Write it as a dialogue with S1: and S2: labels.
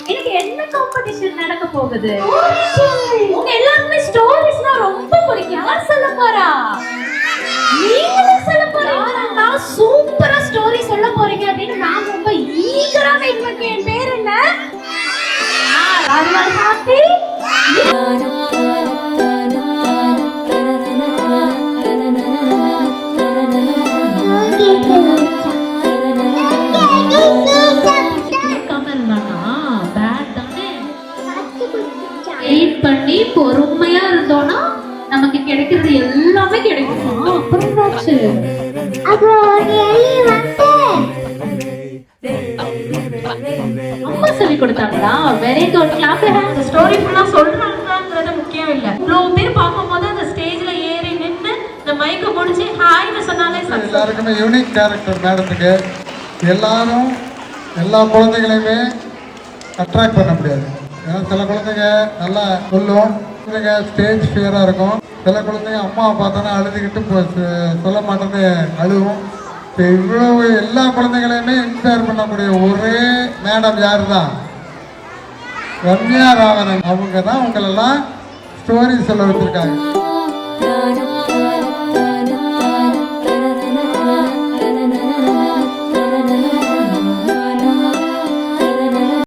S1: எனக்கு என்ன காம்படிஷன் நடக்க போகுது? உங்க எல்லாருமே ஸ்டோரிஸ்னா ரொம்ப பிடிக்கும். யார் சொல்ல போறா? நீங்களே சொல்ல போறீங்க. நான் சூப்பரா ஸ்டோரி சொல்ல போறீங்க அப்படின்னு நான் ரொம்ப ஈகரா வெயிட் பண்ணேன். என் பேர் என்ன? ஆர்வா ஹாப்பி. பண்ணி பொறுமையா இருந்தோம்னா நமக்கு கிடைக்கிறது எல்லாமே கிடைக்கும். அப்புறம் அம்மா சொல்லி கொடுத்தாங்களா? Very good. Clap hand. Story ஃபுல்லா சொல்றாங்கங்கிறது முக்கியம் இல்ல. இவ்வளவு பேர் பார்க்கும்போது அந்த ஸ்டேஜ்ல ஏறி நின்னு இந்த மைக்க முடிச்சு ஹாய்னு சொன்னாலே
S2: எல்லாருக்குமே யூனிக் கேரக்டர் மேடத்துக்கு. எல்லாரும் எல்லா குழந்தைகளையுமே அட்ராக்ட் பண்ண முடியாது. ஏன்னா சில குழந்தைங்க நல்லா சொல்லும், குழந்தைங்க ஸ்டேஜ் ஃபியராக இருக்கும். சில குழந்தைங்க அம்மாவை பார்த்தோன்னா அழுதுகிட்டு சொல்ல மாட்டேன்னு அழுவும். இவ்வளவு எல்லா குழந்தைகளையுமே இன்ஸ்பயர் பண்ணக்கூடிய ஒரே மேடம் யாரு தான்? ரம்யா ராவணன். அவங்க தான் உங்களெல்லாம் ஸ்டோரி சொல்ல வச்சுருக்காங்க.